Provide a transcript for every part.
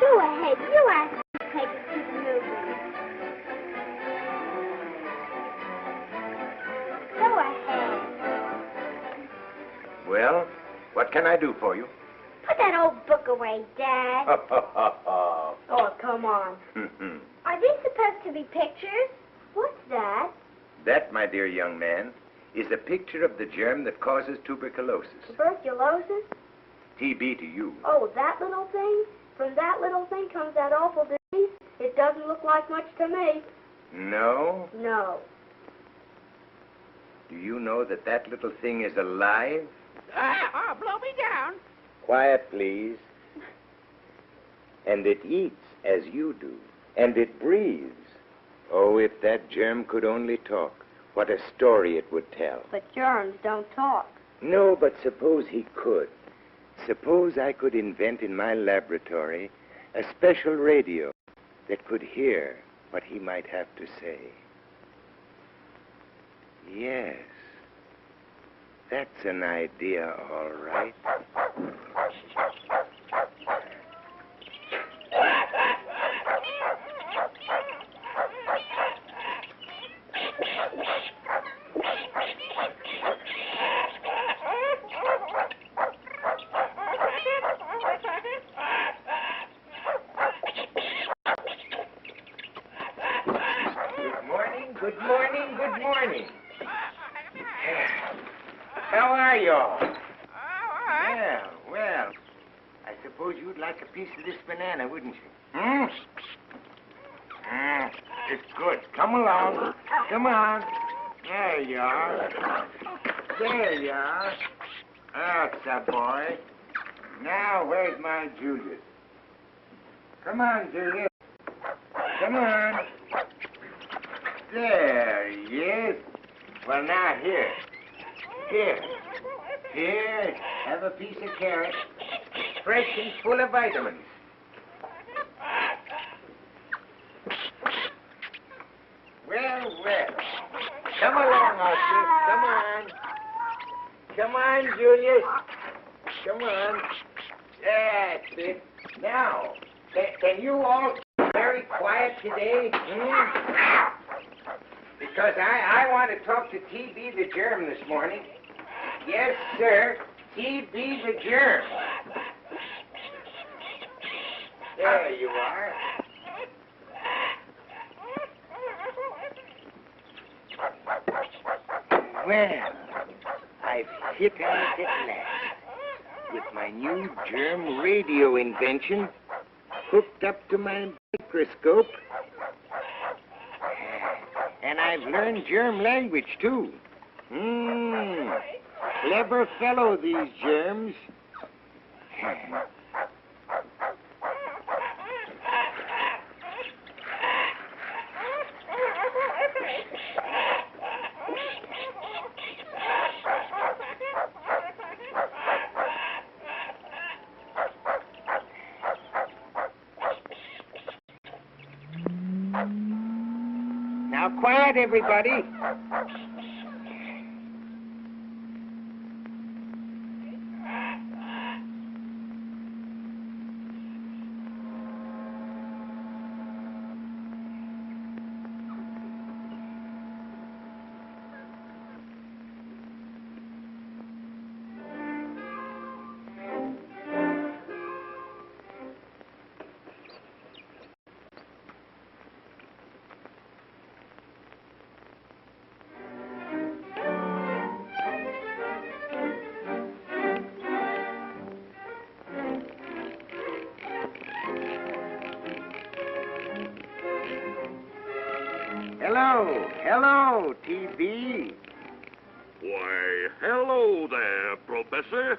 Go ahead, you ask me to take us to the movies. Go ahead. Well, what can I do for you? Put that old book away, Dad. Oh, come on. Are these supposed to be pictures? What's that? That, my dear young man, is a picture of the germ that causes tuberculosis. Tuberculosis? TB to you. Oh, that little thing? From that little thing comes that awful disease? It doesn't look like much to me. No? No. Do you know that that little thing is alive? Blow me down. Quiet, please. And it eats as you do. And it breathes. Oh, if that germ could only talk, what a story it would tell. But germs don't talk. No, but suppose he could. Suppose I could invent in my laboratory a special radio that could hear what he might have to say. Yes, that's an idea, all right. Good morning, good morning. How are you all? Well, I suppose you'd like a piece of this banana, wouldn't you? It's good. Come along. Come on. There you are. There you are. That's a boy. Now, where's my Julius? Come on, Julius. Come on. There he is. Well, now, here. Here, have a piece of carrot. Fresh and full of vitamins. Well. Come along, Oscar. Come on. Come on, Julius. Come on. That's it. Now, can you all be very quiet today? Because I want to talk to TB the germ this morning. Yes, sir. TB the germ. There you are. Well, I've hit on it at last. With my new germ radio invention hooked up to my microscope. And I've learned germ language, too. Clever fellow, these germs. Now, quiet, everybody. Hello, TB. Why, hello there, Professor.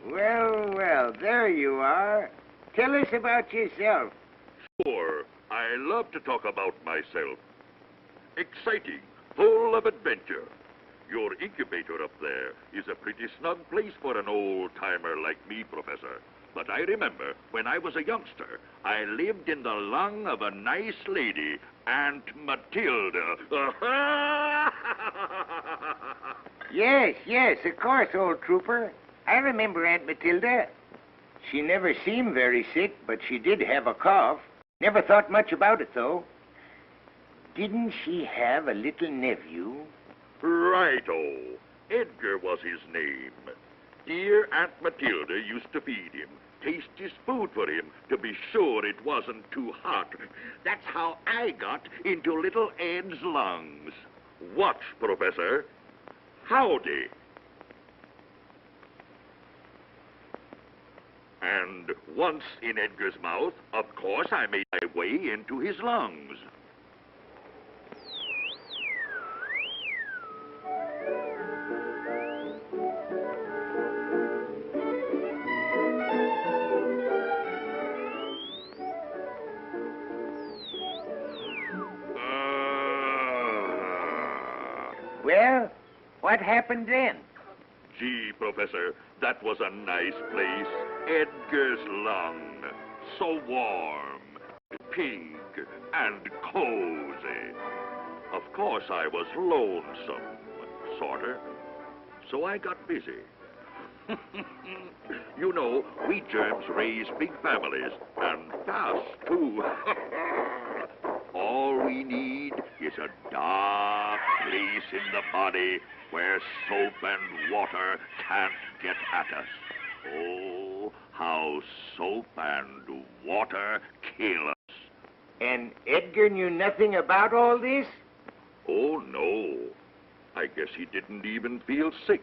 Well, there you are. Tell us about yourself. Sure, I love to talk about myself. Exciting, full of adventure. Your incubator up there is a pretty snug place for an old-timer like me, Professor. But I remember when I was a youngster, I lived in the lung of a nice lady, Aunt Matilda. Yes, of course, old trooper. I remember Aunt Matilda. She never seemed very sick, but she did have a cough. Never thought much about it, though. Didn't she have a little nephew? Righto. Edgar was his name. Dear Aunt Matilda used to feed him, taste his food for him to be sure it wasn't too hot. That's how I got into little Ed's lungs. Watch, Professor. Howdy. And once in Edgar's mouth, of course, I made my way into his lungs. Well, what happened then? Gee, Professor, that was a nice place. Edgar's lung. So warm, pink, and cozy. Of course, I was lonesome, sorta. So I got busy. You know, we germs raise big families, and fast, too. All we need is a dark place in the body where soap and water can't get at us. Oh, how soap and water kill us. And Edgar knew nothing about all this? Oh, no. I guess he didn't even feel sick.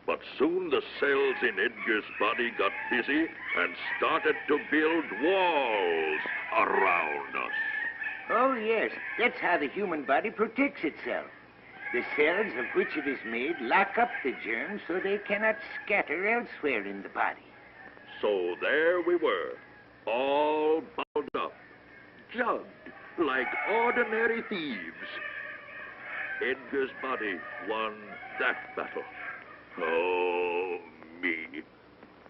But soon the cells in Edgar's body got busy and started to build walls around us. Oh, yes. That's how the human body protects itself. The cells of which it is made lock up the germs so they cannot scatter elsewhere in the body. So there we were, all bound up, jugged like ordinary thieves. Edgar's body won that battle. Oh, me.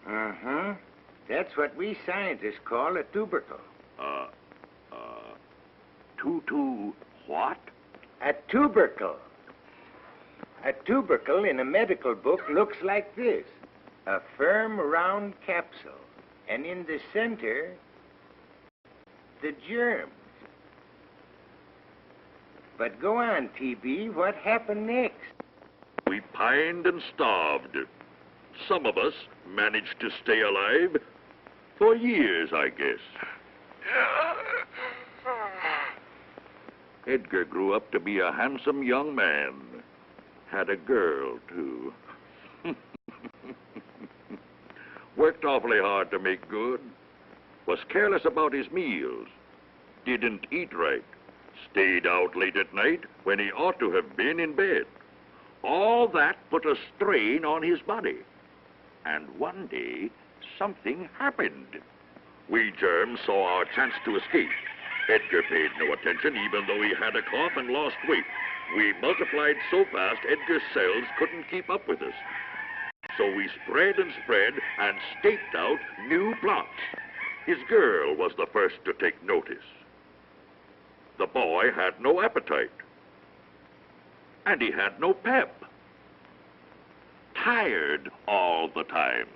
Uh-huh. That's what we scientists call a tubercle. What? A tubercle. A tubercle in a medical book looks like this. A firm, round capsule. And in the center, the germs. But go on, TB. What happened next? We pined and starved. Some of us managed to stay alive for years, I guess. Edgar grew up to be a handsome young man. Had a girl, too. Worked awfully hard to make good. Was careless about his meals. Didn't eat right. Stayed out late at night when he ought to have been in bed. All that put a strain on his body. And one day, something happened. We germs saw our chance to escape. Edgar paid no attention, even though he had a cough and lost weight. We multiplied so fast, Edgar's cells couldn't keep up with us. So we spread and staked out new plots. His girl was the first to take notice. The boy had no appetite. And he had no pep. Tired all the time.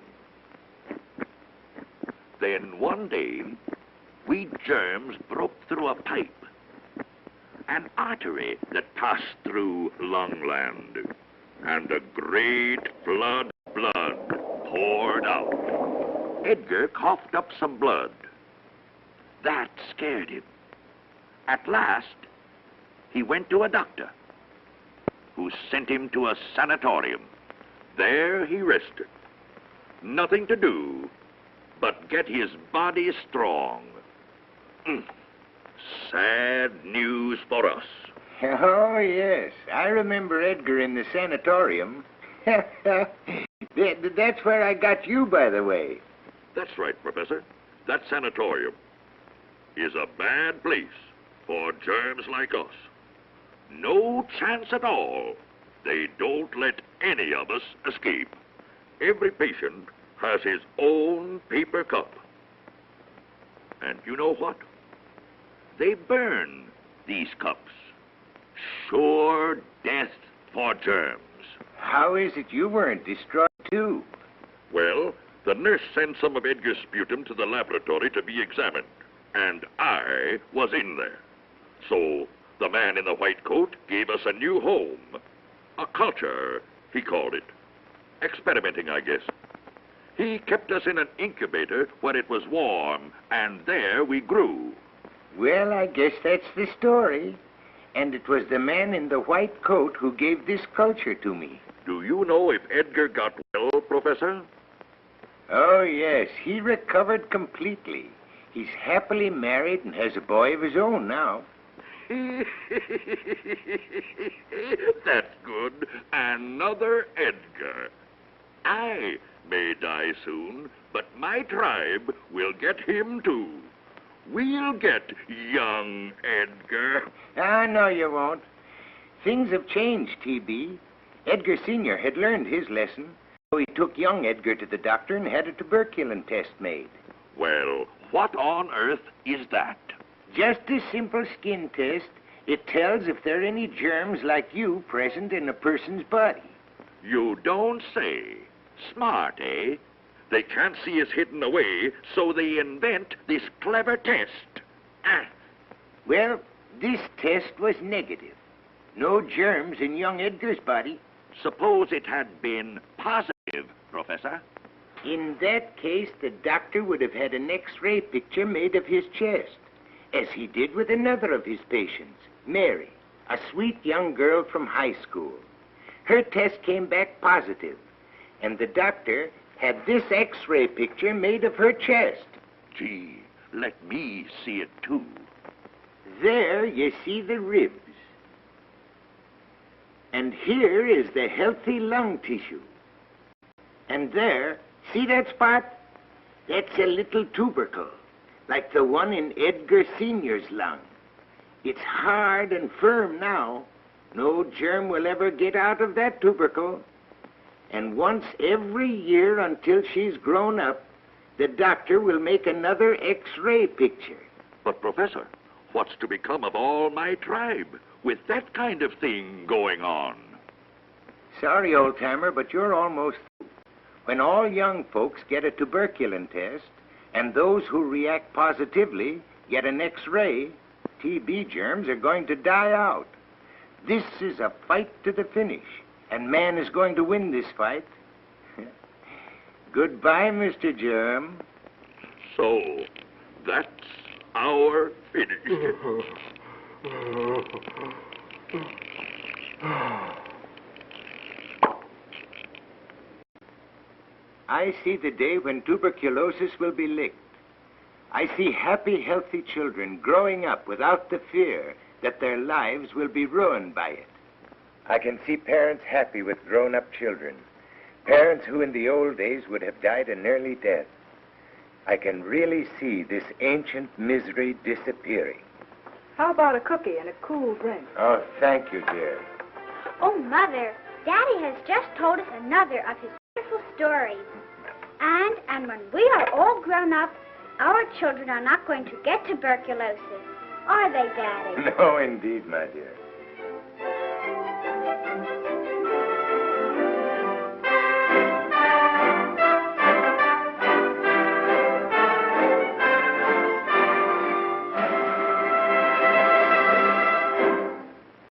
Then one day, we germs broke through a pipe, an artery that passed through lungland, and a great flood of blood poured out. Edgar coughed up some blood. That scared him. At last, he went to a doctor, who sent him to a sanatorium. There he rested. Nothing to do but get his body strong. sad news for us. Oh, yes. I remember Edgar in the sanatorium. That's where I got you, by the way. That's right, Professor. That sanatorium is a bad place for germs like us. No chance at all. They don't let any of us escape. Every patient has his own paper cup. And you know what? They burn these cups. Sure death for germs. How is it you weren't destroyed, too? Well, the nurse sent some of Edgar's sputum to the laboratory to be examined, and I was in there. So the man in the white coat gave us a new home. A culture, he called it. Experimenting, I guess. He kept us in an incubator where it was warm, and there we grew. Well, I guess that's the story. And it was the man in the white coat who gave this culture to me. Do you know if Edgar got well, Professor? Oh, yes. He recovered completely. He's happily married and has a boy of his own now. That's good. Another Edgar. I may die soon, but my tribe will get him too. We'll get young Edgar. Ah, no, you won't. Things have changed, T.B. Edgar Sr. had learned his lesson, so he took young Edgar to the doctor and had a tuberculin test made. Well, what on earth is that? Just a simple skin test. It tells if there are any germs like you present in a person's body. You don't say. Smart, eh? They can't see us hidden away, so they invent this clever test. Well, this test was negative. No germs in young Edgar's body. Suppose it had been positive, Professor. In that case, the doctor would have had an X-ray picture made of his chest, as he did with another of his patients, Mary, a sweet young girl from high school. Her test came back positive, and the doctor had this X-ray picture made of her chest. Gee, let me see it too. There you see the ribs. And here is the healthy lung tissue. And there, see that spot? That's a little tubercle, like the one in Edgar Sr.'s lung. It's hard and firm now. No germ will ever get out of that tubercle. And once every year until she's grown up, the doctor will make another X-ray picture. But, Professor, what's to become of all my tribe with that kind of thing going on? Sorry, old-timer, but you're almost through. When all young folks get a tuberculin test, and those who react positively get an X-ray, TB germs are going to die out. This is a fight to the finish. And man is going to win this fight. Goodbye, Mr. Germ. So, that's our finish. I see the day when tuberculosis will be licked. I see happy, healthy children growing up without the fear that their lives will be ruined by it. I can see parents happy with grown-up children, parents who in the old days would have died an early death. I can really see this ancient misery disappearing. How about a cookie and a cool drink? Oh, thank you, dear. Oh, Mother, Daddy has just told us another of his wonderful stories. And when we are all grown up, our children are not going to get tuberculosis. Are they, Daddy? No, indeed, my dear.